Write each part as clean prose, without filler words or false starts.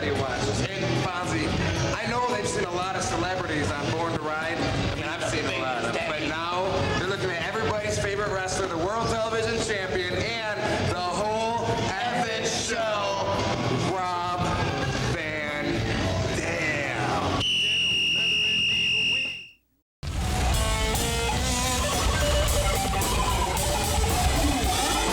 you watch. And Fonzie, I know they've seen a lot of celebrities on Born to Ride. I mean, I've seen a lot of them. But now they're looking at everybody's favorite wrestler, the world television champion, and the whole effing show, Rob Van Dam.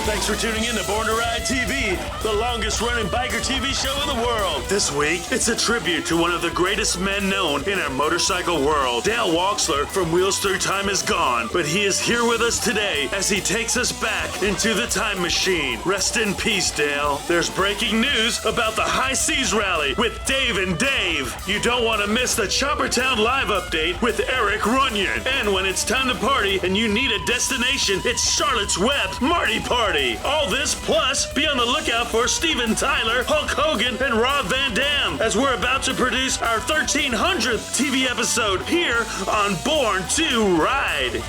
Thanks for tuning in to Born to Ride TV, the longest running biker TV show in the world. This week, it's a tribute to one of the greatest men known in our motorcycle world. Dale Walksler from Wheels Through Time is gone, but he is here with us today as he takes us back into the time machine. Rest in peace, Dale. There's breaking news about the High Seas Rally with Dave and Dave. You don't want to miss the Choppertown live update with Eric Runyon. And when it's time to party and you need a destination, it's Charlotte's Webb Mardi Party. All this plus be on the lookout for Steven Tyler, Hulk Hogan, and Rob Van Dam as we're about to produce our 1300th TV episode here on Born to Ride.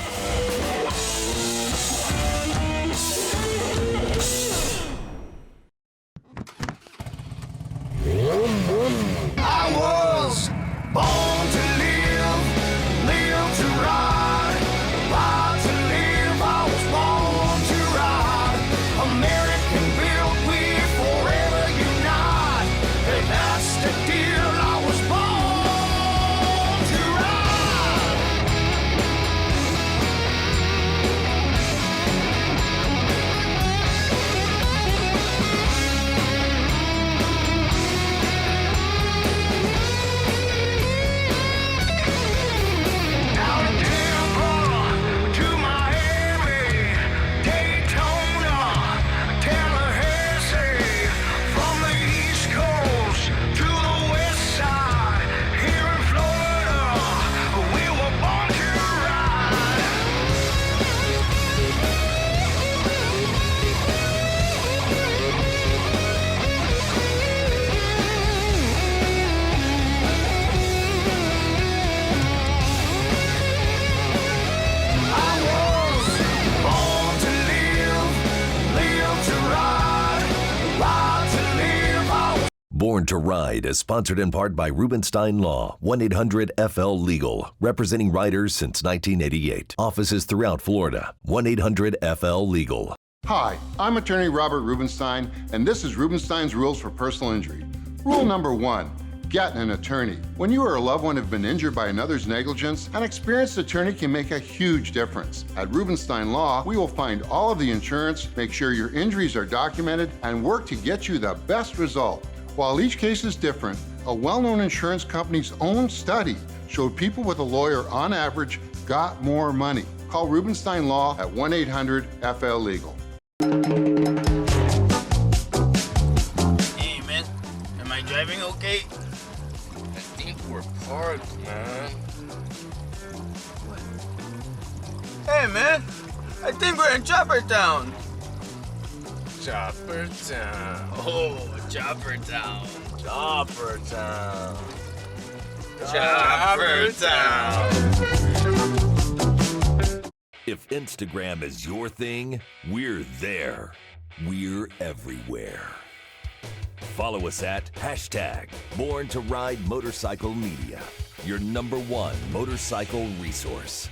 I was born to live, live to ride, ride to live. I was born to ride. American built, we forever unite. And that's the deal. I was born to ride. Out of Tampa to Miami, Daytona, Tallahassee, from the East Coast to the West Side, here in Florida, we were born to ride. I was born to live, live to ride, ride to live. I was Born to Ride is sponsored in part by Rubenstein Law, 1-800-FL-LEGAL, representing riders since 1988. Offices throughout Florida, 1-800-FL-LEGAL. Hi, I'm attorney Robert Rubenstein, and this is Rubenstein's Rules for Personal Injury. Rule number 1, get an attorney. When you or a loved one have been injured by another's negligence, an experienced attorney can make a huge difference. At Rubenstein Law, we will find all of the insurance, make sure your injuries are documented, and work to get you the best result. While each case is different, a well-known insurance company's own study showed people with a lawyer on average got more money. Call Rubenstein Law at 1-800-FL-LEGAL. Hey, man. Am I driving okay? I think we're parked, man. Hey, man. I think we're in Choppertown. Choppertown. Oh, Choppertown. Choppertown. Choppertown. If Instagram is your thing, we're there. We're everywhere. Follow us at #Born to Ride Motorcycle Media, your #1 motorcycle resource.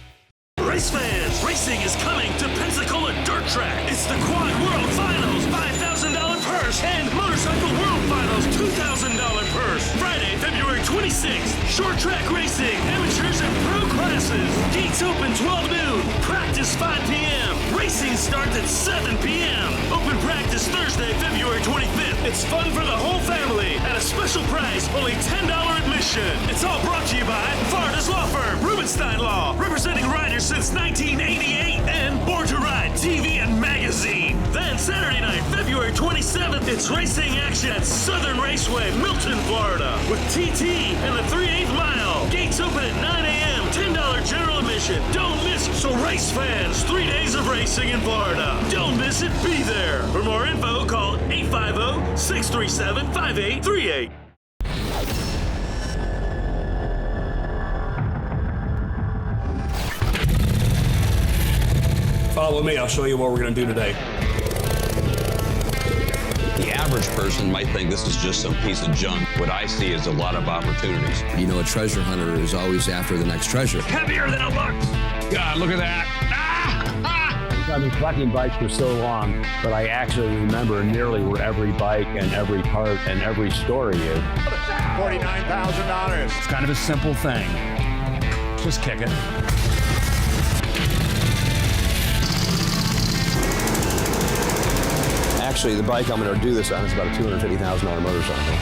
Race fans, racing is coming to Pensacola Dirt Track. It's the Quad World Finals, $5,000 purse, and Motorcycle World Finals, $2,000 purse. Friday, February 26th, short track racing, amateurs and pro classes. Gates open 12 noon, practice 5 p.m. Racing starts at 7 p.m. Open practice Thursday, February 25th. It's fun for the whole family at a special price, only $10 admission. It's all brought to you by Florida's law firm, Rubenstein Law, representing riders since 1988, and Born to Ride TV and magazine. Then Saturday night, February 27th, it's racing action at Southern Raceway, Milton, Florida, with TT and the 3/8 mile. Gates open at 9 a.m., $10 general admission. Don't miss. So race fans, 3 days of racing in Florida. Don't miss it, be there. For more info, call 850-637-5838. Follow me, I'll show you what we're going to do today. The average person might think this is just some piece of junk. What I see is a lot of opportunities. You know, a treasure hunter is always after the next treasure. Heavier than it looks. God, look at that. I've been collecting bikes for so long, but I actually remember nearly where every bike and every part and every story is. $49,000. It's kind of a simple thing. Just kick it. Actually, the bike I'm going to do this on is about a $250,000 motorcycle.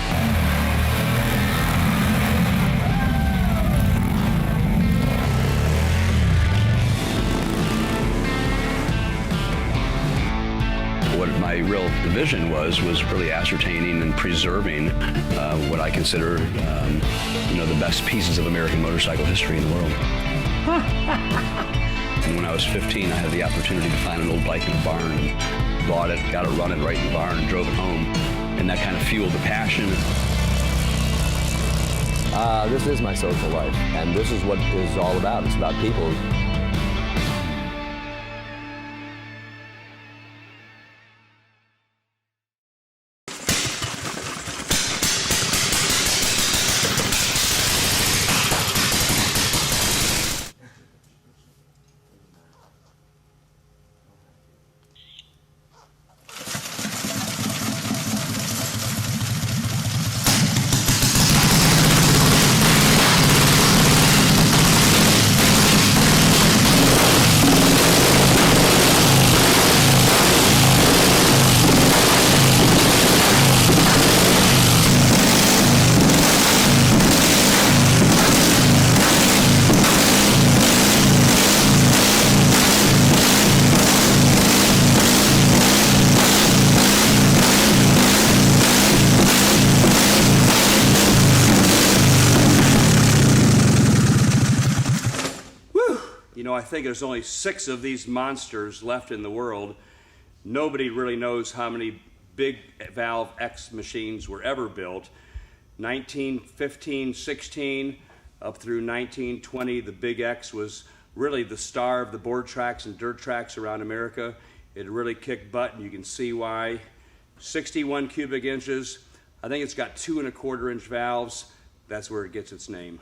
What my real vision was really ascertaining and preserving what I consider, the best pieces of American motorcycle history in the world. And when I was 15, I had the opportunity to find an old bike in a barn, and bought it, got to run it right in the barn, and drove it home, and that kind of fueled the passion. This is my social life, and this is what it's all about. It's about people. I think there's only 6 of these monsters left in the world. Nobody really knows how many big valve X machines were ever built. 1915, 16, up through 1920, the Big X was really the star of the board tracks and dirt tracks around America. It really kicked butt, and you can see why. 61 cubic inches. I think it's got 2 1/4 inch valves. That's where it gets its name.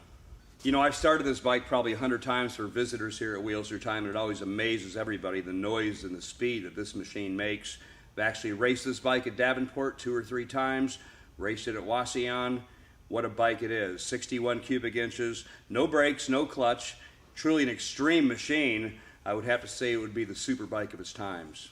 I've started this bike probably 100 times for visitors here at Wheels Through Time, and it always amazes everybody, the noise and the speed that this machine makes. I've actually raced this bike at Davenport 2 or 3 times, raced it at Wauseon. What a bike it is. 61 cubic inches, no brakes, no clutch, truly an extreme machine. I would have to say it would be the super bike of its times.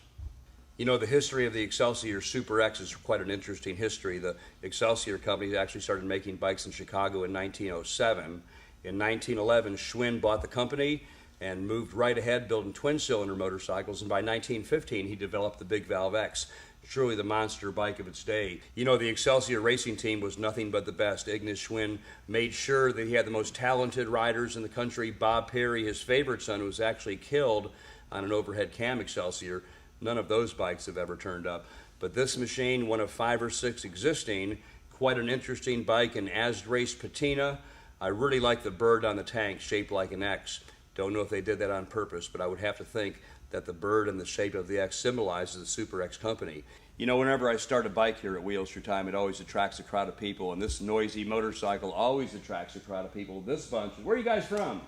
The history of the Excelsior Super X is quite an interesting history. The Excelsior company actually started making bikes in Chicago in 1907. In 1911, Schwinn bought the company and moved right ahead building twin-cylinder motorcycles, and by 1915 he developed the Big Valve X, truly the monster bike of its day. The Excelsior racing team was nothing but the best. Ignis Schwinn made sure that he had the most talented riders in the country. Bob Perry, his favorite son, was actually killed on an overhead cam Excelsior. None of those bikes have ever turned up. But this machine, one of 5 or 6 existing, quite an interesting bike, an as-raced patina. I really like the bird on the tank shaped like an X. Don't know if they did that on purpose, but I would have to think that the bird and the shape of the X symbolizes the Super X company. Whenever I start a bike here at Wheels Through Time, it always attracts a crowd of people, and this noisy motorcycle always attracts a crowd of people. This bunch, where are you guys from?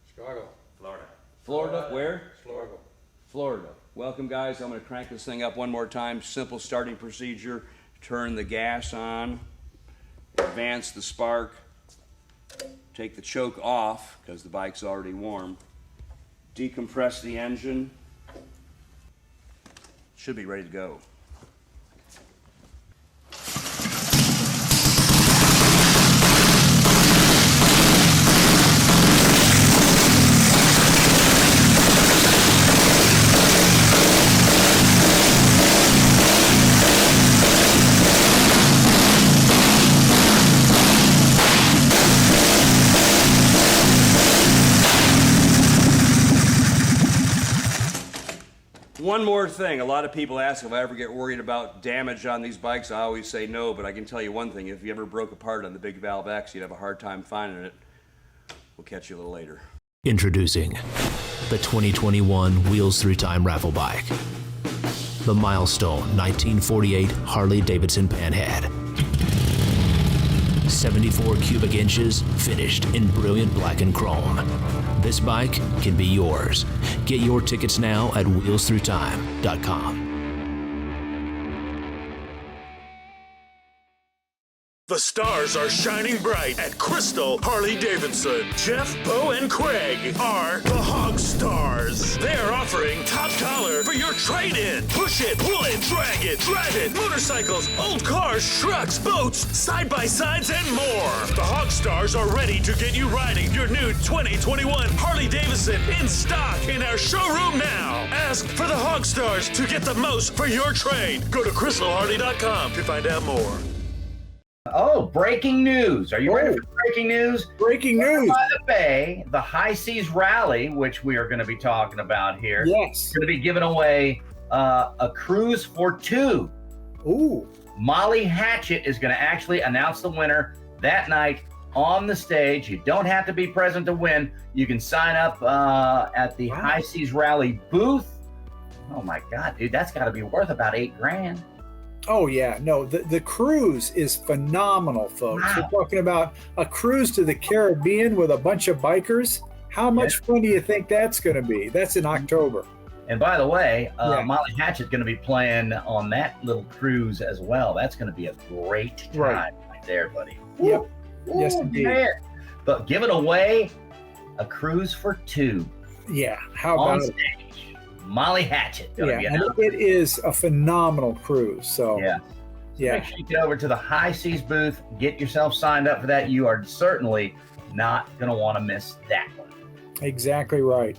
Chicago. Florida. Florida, where? Florida. Florida. Welcome, guys. I'm going to crank this thing up one more time. Simple starting procedure. Turn the gas on, advance the spark, take the choke off because the bike's already warm, decompress the engine, should be ready to go. One more thing, a lot of people ask if I ever get worried about damage on these bikes. I always say no, but I can tell you one thing, if you ever broke apart on the Big Valve X, you'd have a hard time finding it. We'll catch you a little later. Introducing the 2021 Wheels Through Time raffle bike. the milestone 1948 Harley-Davidson Panhead. 74 cubic inches, finished in brilliant black and chrome. This bike can be yours. Get your tickets now at wheelsthroughtime.com. The stars are shining bright at Crystal Harley-Davidson. Jeff, Bo, and Craig are the Hog Stars. They're offering top dollar for your trade-in. Push it, pull it, drag it, drive it, motorcycles, old cars, trucks, boats, side-by-sides, and more. The Hog Stars are ready to get you riding your new 2021 Harley-Davidson in stock in our showroom now. Ask for the Hog Stars to get the most for your trade. Go to crystalharley.com to find out more. Oh, breaking news. Are you ready for breaking news? Breaking news. By the Bay, the High Seas Rally, which we are going to be talking about here. Yes. Going to be giving away a cruise for two. Ooh. Molly Hatchet is going to actually announce the winner that night on the stage. You don't have to be present to win. You can sign up at the High Seas Rally booth. Oh my God, dude, that's got to be worth about $8,000. Oh, yeah. No, the cruise is phenomenal, folks. Wow. We're talking about a cruise to the Caribbean with a bunch of bikers. How much fun do you think that's going to be? That's in October. And by the way, Molly Hatchet's going to be playing on that little cruise as well. That's going to be a great time right there, buddy. Yep. Ooh, yes, indeed. Man. But giving away a cruise for two. Yeah. How about on stage. Molly Hatchet. Yeah, and it is a phenomenal cruise. So yeah. Make sure you get over to the High Seas booth, get yourself signed up for that. You are certainly not going to want to miss that one. Exactly right.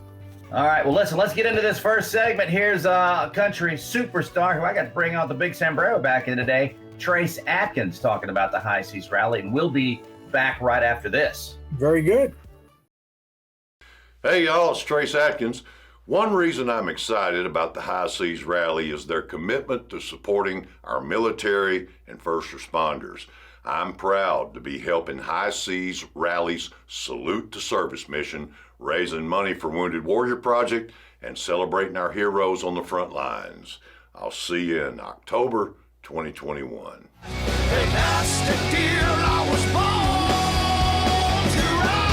All right, well, listen, let's get into this first segment. Here's a country superstar who I got to bring out the big sombrero back in today, Trace Atkins, talking about the High Seas Rally, and we'll be back right after this. Very good. Hey, y'all, it's Trace Atkins. One reason I'm excited about the High Seas Rally is their commitment to supporting our military and first responders. I'm proud to be helping High Seas Rally's Salute to Service mission, raising money for Wounded Warrior Project, and celebrating our heroes on the front lines. I'll see you in October 2021. Hey, that's the deal. I was born to ride.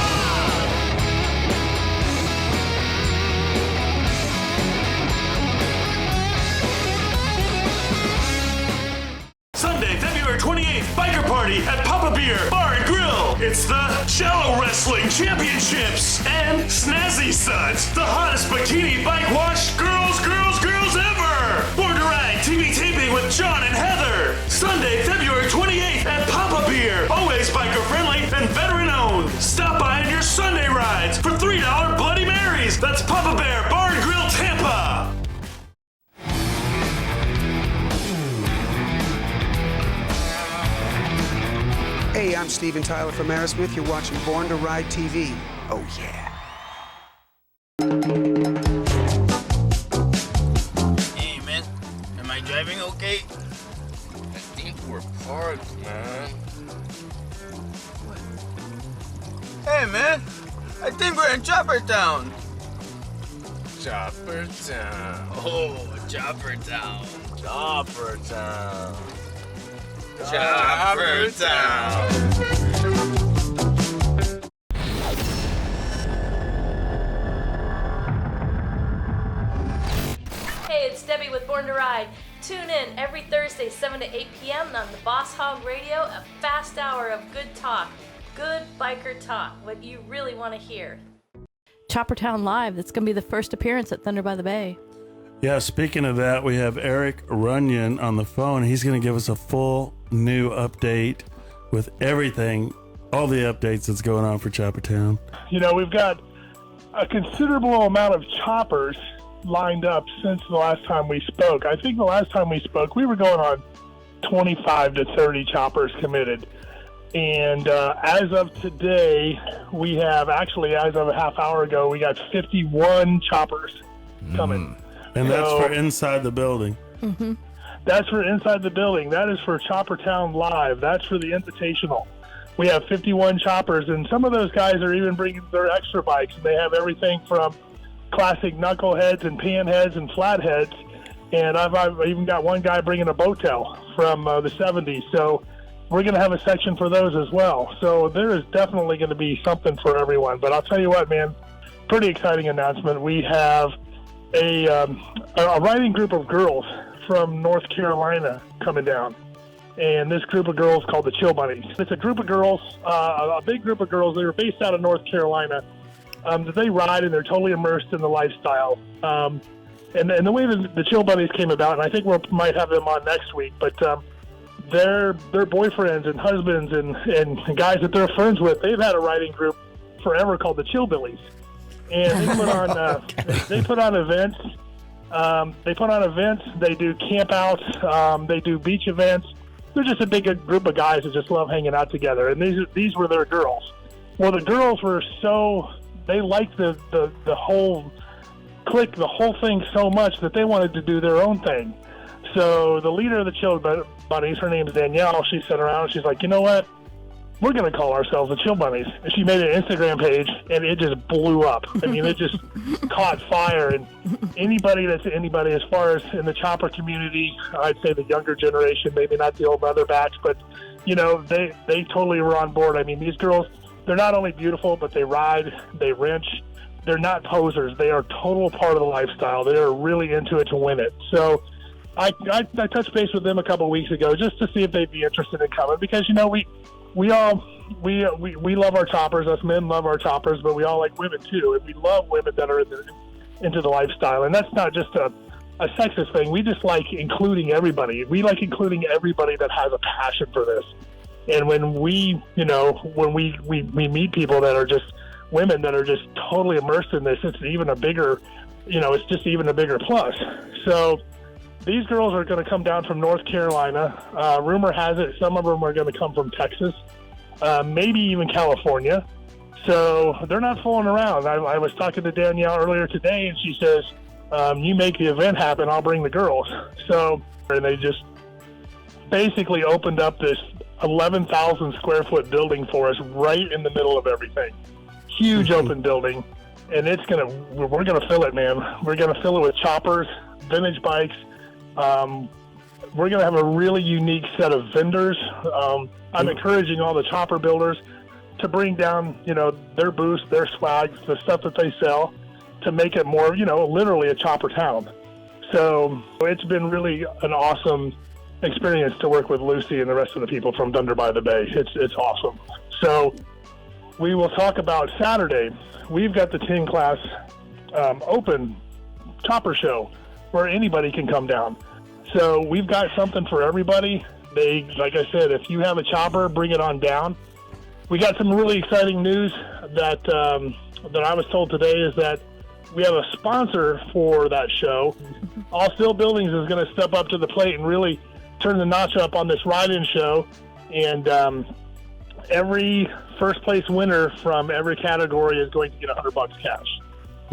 Sunday, February 28th, biker party at Papa Beer Bar and Grill. It's the Shallow Wrestling Championships and Snazzy Suds, the hottest bikini bike wash girls ever. Born to Ride TV taping with John and Heather. Sunday, February 28th at Papa Beer. Always biker friendly and veteran owned. Stop by on your Sunday rides for $3 Bloody Marys. That's Papa Bear Bar and Grill, Tampa. Hey, I'm Steven Tyler from Aerosmith. You're watching Born to Ride TV. Oh, yeah. Hey, man. Am I driving okay? I think we're parked, man. Hey, man. I think we're in Choppertown. Choppertown. Oh, Choppertown. Choppertown. Choppertown. Hey, it's Debbie with Born to Ride. Tune in every Thursday, 7 to 8 p.m. on the Boss Hog Radio, a fast hour of good talk. Good biker talk, what you really want to hear. Choppertown Live, that's going to be the first appearance at Thunder by the Bay. Yeah, speaking of that, we have Eric Runyon on the phone. He's going to give us a full new update with everything, all the updates that's going on for Choppertown. You know, we've got a considerable amount of choppers lined up since the last time we spoke. I think the last time we spoke, we were going on 25 to 30 choppers committed. And as of today, we have actually, as of a half hour ago, we got 51 choppers coming. And that's for inside the building. Mm-hmm. That's for inside the building. That is for Choppertown Live. That's for the Invitational. We have 51 choppers, and some of those guys are even bringing their extra bikes. They have everything from classic knuckleheads and panheads and flatheads, And I've even got one guy bringing a Boattail from the 70s. So we're going to have a section for those as well. So there is definitely going to be something for everyone. But I'll tell you what, man, pretty exciting announcement. We have a riding group of girls from North Carolina coming down. And this group of girls called the Chill Bunnies. It's a group of girls, a big group of girls. They were based out of North Carolina. They ride and they're totally immersed in the lifestyle. And the way the Chill Bunnies came about, and I think we might have them on next week, but their boyfriends and husbands and guys that they're friends with, they've had a riding group forever called the Chillbillies. And they put on they put on events. They do camp outs. They do beach events. They're just a big group of guys that just love hanging out together. And these were their girls. Well, the girls were they liked the whole clique, the whole thing so much that they wanted to do their own thing. So the leader of the Chill Bunnies, her name's Danielle, she sat around and she's like, you know what? We're going to call ourselves the Chill Bunnies. And she made an Instagram page, and it just blew up. I mean, it just caught fire. And anybody as far as in the chopper community, I'd say the younger generation, maybe not the old mother batch, but, they totally were on board. I mean, these girls, they're not only beautiful, but they ride, they wrench. They're not posers. They are total part of the lifestyle. They are really into it to win it. So I touched base with them a couple of weeks ago just to see if they'd be interested in coming because, we love our choppers. Us men love our choppers, but we all like women too. And we love women that are into the lifestyle. And that's not just a sexist thing. We just like including everybody. We like including everybody that has a passion for this. And when we meet people that are just women that are just totally immersed in this, it's even a bigger, it's just even a bigger plus. So these girls are going to come down from North Carolina. Rumor has it some of them are going to come from Texas, maybe even California. So they're not fooling around. I was talking to Danielle earlier today, and she says, you make the event happen, I'll bring the girls. So, and they just basically opened up this 11,000 square foot building for us right in the middle of everything. Huge open building. And we're going to fill it, man. We're going to fill it with choppers, vintage bikes. We're going to have a really unique set of vendors. I'm encouraging all the chopper builders to bring down, their booths, their swag, the stuff that they sell to make it more, literally a chopper town. So it's been really an awesome experience to work with Lucy and the rest of the people from Thunder by the Bay. It's awesome. So we will talk about Saturday. We've got the 10 class open chopper show where anybody can come down. So we've got something for everybody. Like I said, if you have a chopper, bring it on down. We got some really exciting news that I was told today is that we have a sponsor for that show. All Steel Buildings is going to step up to the plate and really turn the notch up on this ride-in show. And every first place winner from every category is going to get $100 cash.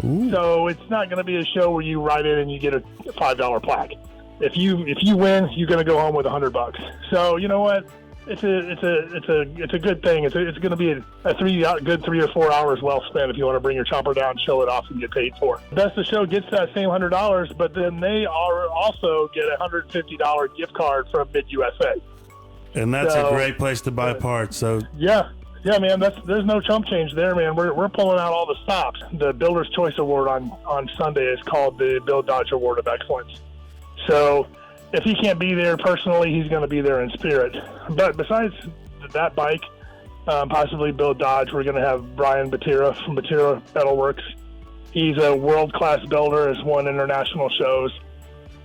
Ooh. So it's not going to be a show where you ride in and you get a $5 plaque. If you win, you're going to go home with $100. So you know what? It's a good thing. It's going to be a good 3 or 4 hours well spent if you want to bring your chopper down, show it off, and get paid for it. Best of Show gets that same $100, but then they also get a $150 gift card from Mid USA. And that's a great place to buy parts. So yeah, man. There's no chump change there, man. We're pulling out all the stops. The Builder's Choice Award on Sunday is called the Bill Dodge Award of Excellence. So if he can't be there personally, he's going to be there in spirit. But besides that bike, possibly Bill Dodge, we're going to have Brian Batira from Batira Metalworks. He's a world-class builder, has won international shows.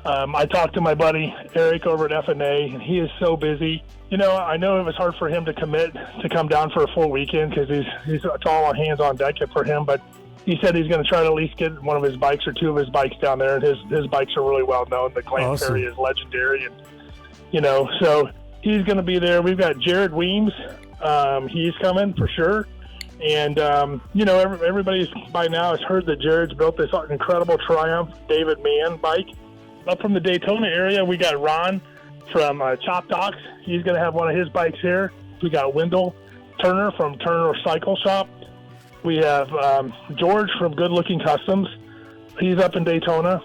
I talked to my buddy Eric over at F&A, and he is so busy. I know it was hard for him to commit to come down for a full weekend because it's all hands on deck for him, but he said he's going to try to at least get one of his bikes or two of his bikes down there, and his bikes are really well known. The Glen Ferry is legendary, and so he's going to be there. We've got Jared Weems. He's coming for sure, and everybody by now has heard that Jared's built this incredible Triumph David Mann bike. Up from the Daytona area, we got Ron from Chop Docs. He's going to have one of his bikes here. We got Wendell Turner from Turner Cycle Shop. We have George from Good Looking Customs. He's up in Daytona.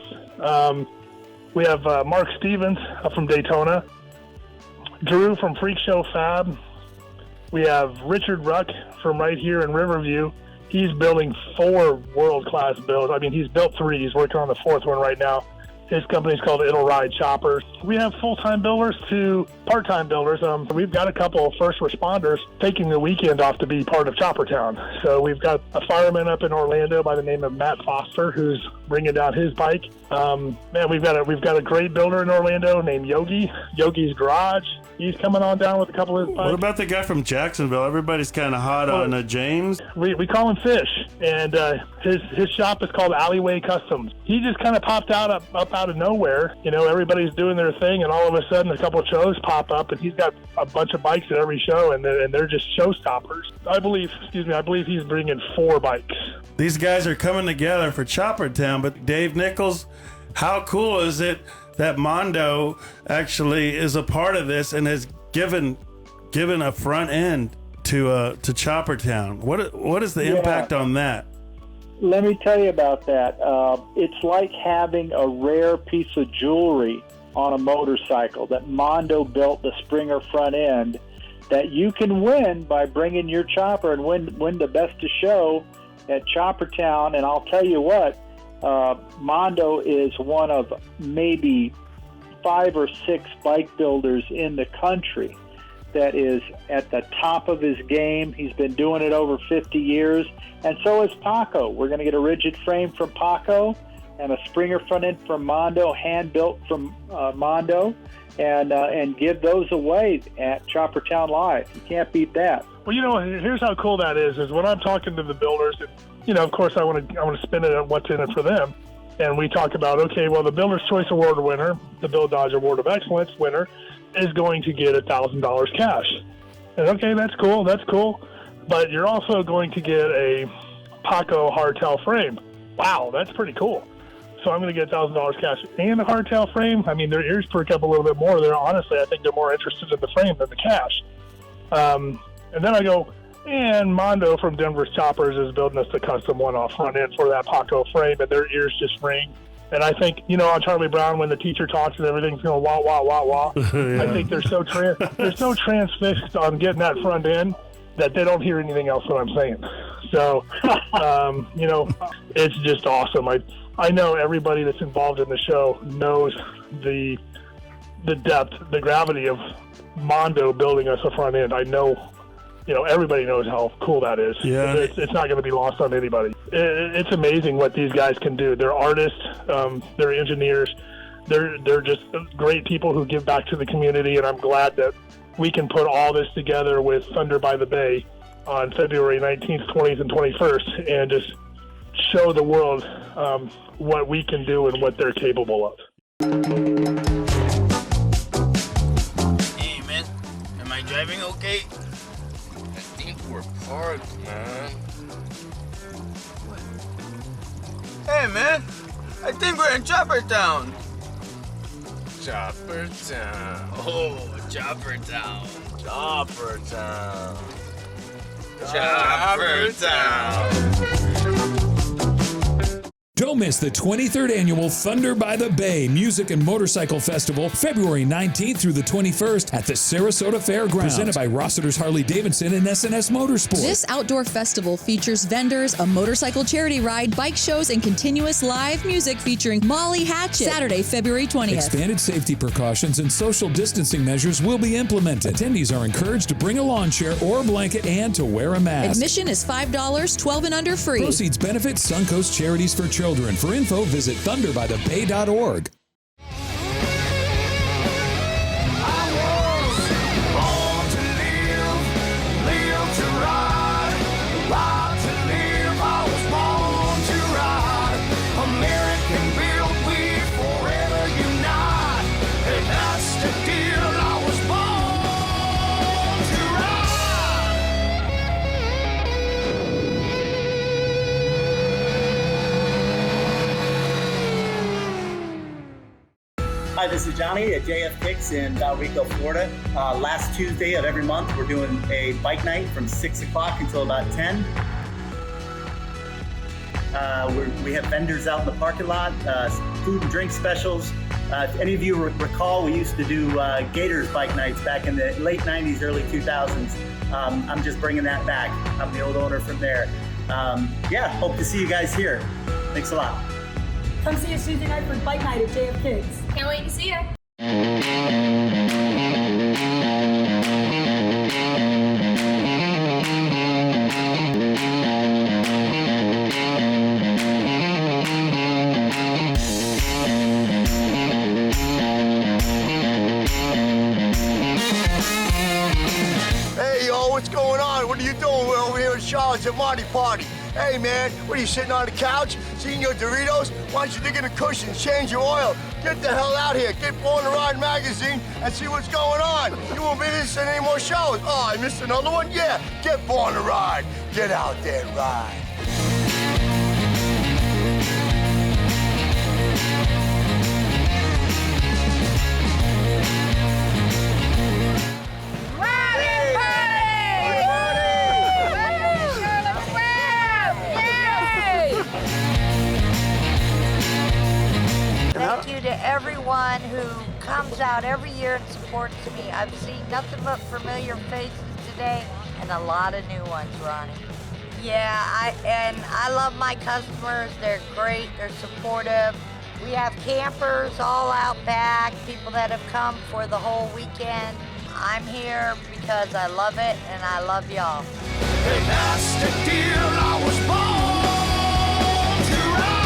We have Mark Stevens from Daytona, Drew from Freak Show Fab. We have Richard Ruck from right here in Riverview. He's building 4 world-class builds. I mean, he's built 3. He's working on the 4th one right now. His company's called It'll Ride Choppers. We have full-time builders to part-time builders. We've got a couple of first responders taking the weekend off to be part of Choppertown. So we've got a fireman up in Orlando by the name of Matt Foster who's bringing down his bike. We've got a great builder in Orlando named Yogi. Yogi's Garage. He's coming on down with a couple of his bikes. What about the guy from Jacksonville? Everybody's kind of hot on James. We call him Fish, and his shop is called Alleyway Customs. He just kind of popped out up out of nowhere. You know, everybody's doing their thing, and all of a sudden a couple of shows pop up, and he's got a bunch of bikes at every show, and they're just showstoppers. I believe he's bringing 4 bikes. These guys are coming together for Choppertown, but Dave Nichols, how cool is it that Mondo actually is a part of this and has given a front end to Choppertown? What is the impact on that? Let me tell you about that. It's like having a rare piece of jewelry on a motorcycle that Mondo built, the Springer front end, that you can win by bringing your chopper and win the best of show at Choppertown. And I'll tell you what, Mondo is one of maybe 5 or 6 bike builders in the country that is at the top of his game. He's been doing it over 50 years, and so is Paco. We're going to get a rigid frame from Paco and a Springer front end from Mondo, hand-built from Mondo, and give those away at Choppertown Live. You can't beat that. Well, you know, here's how cool that is when I'm talking to the builders, and, you know, of course I want to spin it at what's in it for them. And we talk about, okay, well, the Builder's Choice Award winner, the Bill Dodge Award of Excellence winner, is going to get $1,000 cash. And okay, that's cool. But you're also going to get a Paco hardtail frame. Wow, that's pretty cool. So I'm going to get $1,000 cash and a hardtail frame. I mean, their ears perk up a little bit more. Honestly, I think they're more interested in the frame than the cash. And then I go, and Mondo from Denver's Choppers is building us the custom one-off front end for that Paco frame, and their ears just ring. And I think, you know, on Charlie Brown, when the teacher talks and everything's going wah, wah, wah, wah, I think they're so transfixed on getting that front end that they don't hear anything else that I'm saying. So, you know, it's just awesome. I know everybody that's involved in the show knows the depth, the gravity of Mondo building us a front end. I know, you know, everybody knows how cool that is. Yeah. It's not going to be lost on anybody. It's amazing what these guys can do. They're artists, they're engineers, they're just great people who give back to the community, and I'm glad that we can put all this together with Thunder by the Bay on February 19th, 20th, and 21st, and just show the world what we can do and what they're capable of. Hey, man, am I driving okay? I think we're parked, man. Hey, man, I think we're in Choppertown. Choppertown. Oh, Choppertown. Choppertown. Choppertown. Don't miss the 23rd Annual Thunder by the Bay Music and Motorcycle Festival, February 19th through the 21st at the Sarasota Fairgrounds. Presented by Rossiter's Harley-Davidson and SNS Motorsports. This outdoor festival features vendors, a motorcycle charity ride, bike shows, and continuous live music featuring Molly Hatchet. Saturday, February 20th. Expanded safety precautions and social distancing measures will be implemented. Attendees are encouraged to bring a lawn chair or blanket and to wear a mask. Admission is $5, 12 and under free. Proceeds benefit Suncoast Charities for Children. For info, visit thunderbythebay.org. Hi, this is Johnny at JF Kicks in Valrico, Florida. Last Tuesday of every month, we're doing a bike night from 6 o'clock until about 10. We have vendors out in the parking lot, food and drink specials, If any of you recall, we used to do Gators bike nights back in the late 90s, early 2000s. I'm just bringing that back. I'm the old owner from there. Yeah, hope to see you guys here. Thanks a lot. Come see us Tuesday night for bike night at JF Kids. Can't wait to see you. Hey, yo, what's going on? What are you doing? We're over here at Charlotte's at Mardi Party. Hey, man, what are you sitting on the couch, seeing your Doritos? Why don't you dig in the cushions, change your oil, get the hell out here, get Born to Ride magazine and see what's going on. You won't be missing any more shows. Oh, I missed another one? Yeah, get Born to Ride. Get out there and ride. Thank you to everyone who comes out every year and supports me. I've seen nothing but familiar faces today and a lot of new ones, Ronnie. Yeah, I love my customers. They're great. They're supportive. We have campers all out back, people that have come for the whole weekend. I'm here because I love it and I love y'all. Hey, that's the deal. I was born to ride.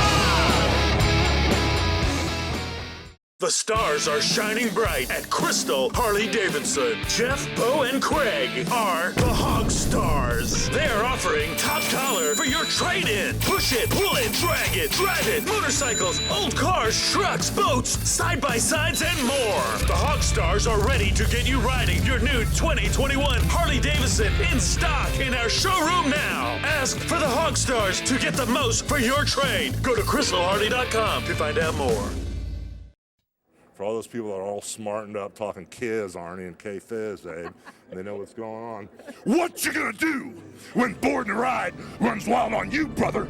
The stars are shining bright at Crystal Harley-Davidson. Jeff, Bo, and Craig are the Hog Stars. They're offering top dollar for your trade-in. Push it, pull it, drag it, drive it, motorcycles, old cars, trucks, boats, side-by-sides, and more. The Hog Stars are ready to get you riding your new 2021 Harley-Davidson in stock in our showroom now. Ask for the Hog Stars to get the most for your trade. Go to crystalharley.com to find out more. For all those people that are all smartened up talking Kiz, Arnie, and K-Fizz, Abe, and they know what's going on. What you gonna do when Born to Ride runs wild on you, brother?